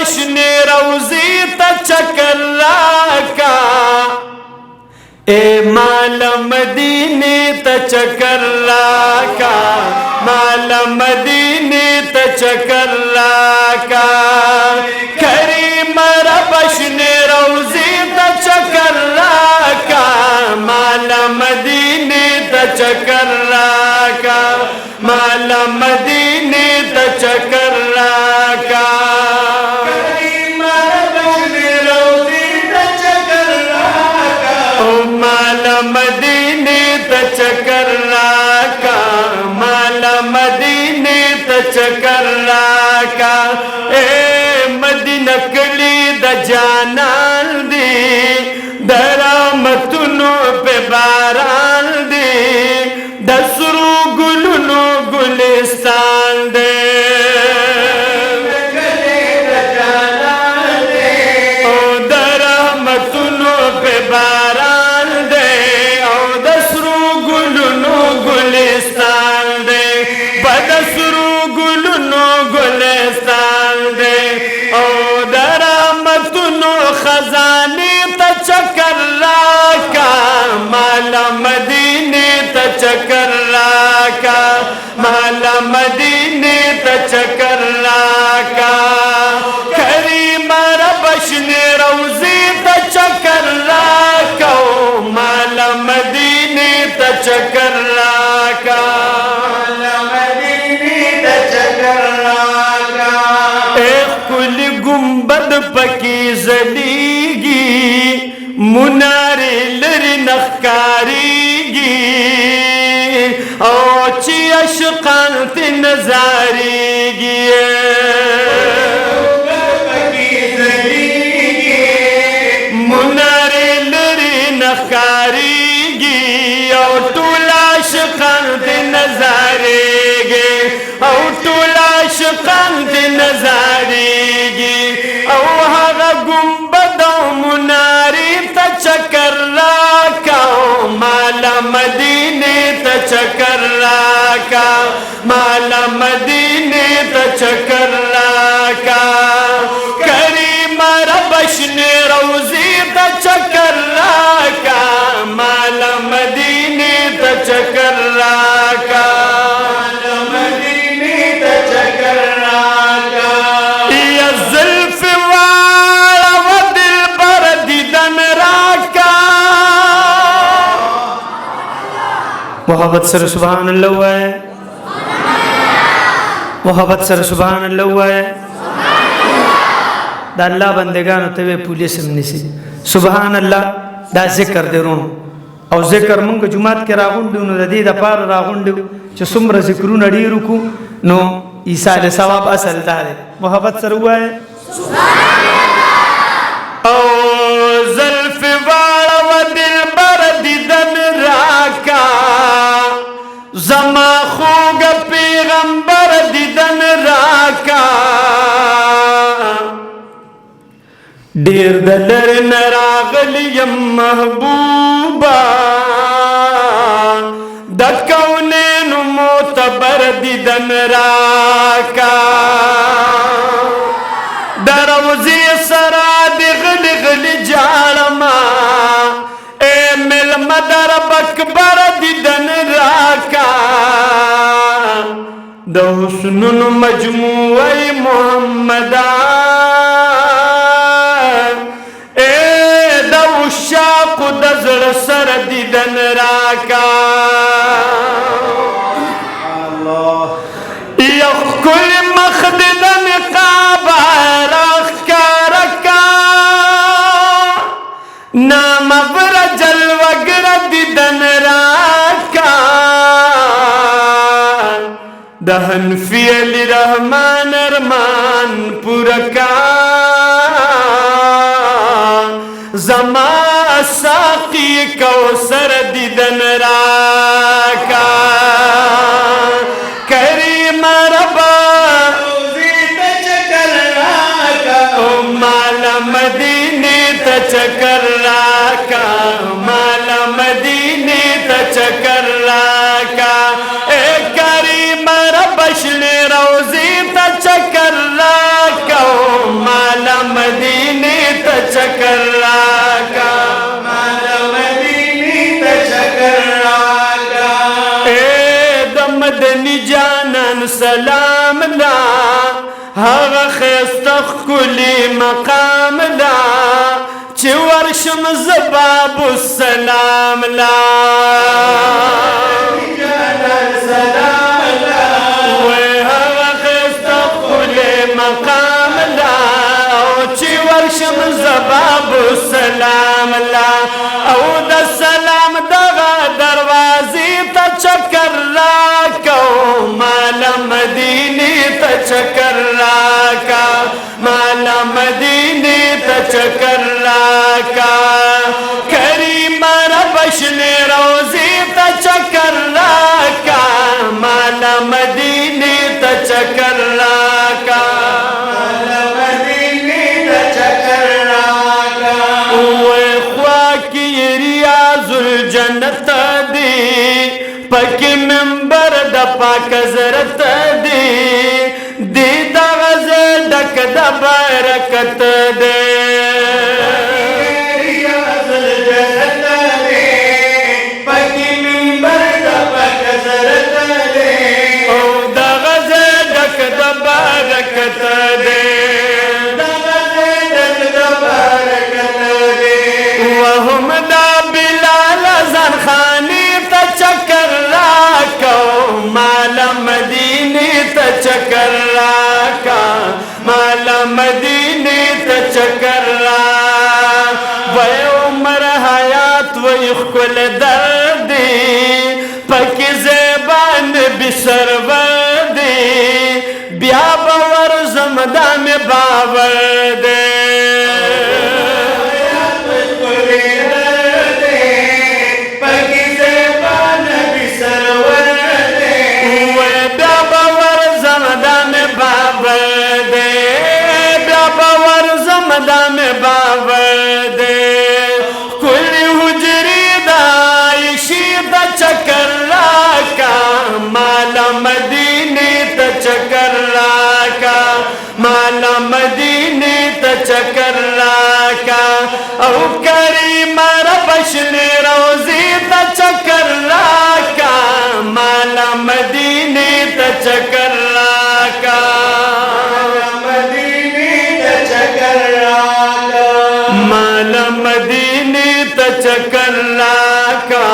بشنی روزی تا چکر راکا اے مال مدینی تا چکر راکا مال مدینی تا چکر راکا کریم رب بشنی روزی تا چکر راکا مال مدینی تا چکر راکا مال مدینی تا چکر راکا کریم رب بشنی روزی تا چکر راکا مال مدینی تا چکر راکا مال مدینی تا چکر راکا اے مدینہ کلی دا جانان دی درامتنو پہ باران دی دسرو گلنو گلستان دے درامتنو پہ باران دے او دسرو گلنو گلستان دے بدسرو گلنو گلستان دے او درامتنو خزانی تا چکر راکا مالا مدینی تا چکر راکا مالا مدینی تا چکر راکا کریم رب بشنی روزی تا چکر راکا مالا مدینی تا چکر راکا مالا مدینی تا چکر راکا ایک کل گنبد پکی زلیگی مناری لری نخکاریگی او چی عشقان تی نظاریگی مناری لری نخکاریگی او طول عشقان تی نظاریگی او طول عشقان تی نظاریگی او هغا گنبد او مناری تا چکر راکا مالا مدینی تا چکر راکا مالا مدینی تا چکر راکا کریم رب بشنی روزی تا چکر راکا مالا مدینی تا چکر راکا مالا مدینی تا چکر راکا یا زلف والا و دل بر دیدن راکا محبت سر سبحان اللہ ہوا ہے محبت سر سبحان اللہ ہوا ہے دا اللہ بندگانو تبے پولیس منیسی سبحان اللہ دا ذکر دے رون او ذکر منگ جماعت کے راغون دیو نو دا دی دا پار راغون دیو چو سمر ذکرون اڈیرو کو نو عیسیٰ علیہ ثواب اصل دارے محبت سر ہوا ہے او زلف والا و دل بر دیدن راکا زما خوگ پیغمبر دیدن راکا دیر دلر نراغلیم محبوبا دا کونین معتبر دیدن راکا دا روزی سرا دی غلی غلی جارما اے ملم در بکبر دیدن راکا دا حسنن مجموعی محمدان اے دا وشاق دزر سر دیدن راکا یک کل مخددن قابا رخکا رکا نام برجل وگر دیدن راکا دہن فی علی رحمان ارمان پورکا زما ساقی کوثر دیدن راکا کریم ربا مالا مدینی تا چکر راکا مالا مدینی تا چکر راکا اے کریم رب بشنی روزی تا چکر راکا مالا لا هغه خسته ښکلي مقام لا چې ورشم زباب السلام لا وی هغه خسته ښکلي مقام لا او چې ورشم زباب السلام لا او د سلام دغه دروازې ته چکر راکو مال مدینې ته چکر راکا مال مدینې ته چکر راکا کریم رب شنې روزې ته چکر راکا مال مدینې ته چکر راکا مال مدینې ته چکر راکا وې خوا کې ریاض الجنت دی پکې منبر د پاک حضرت دی دی دا غزه ډک د برکت دی ریاض الجنت دی پکې منبر د پاک حضرت دی او دا غزه ډک د برکت دی دا غزه ډک د برکت دی وهم دا بلال ځان خاني ته چکر راکو مال مدینې ته چکر راکا مال مدینې ته چکر راکا وی عمر حیات وی ښکل درد دی پکې زیبان بي سرور دی بیا به ورځم دا مې باور دی دام باور دے کلی حجری دائشی دا چکر راکا مالا مدینی تا چکر راکا مالا مدینی تا چکر راکا او کریم ربشن روزی تا چکر راکا مالا مدینی تا چکر راکا مال مدینی ته چکر راکا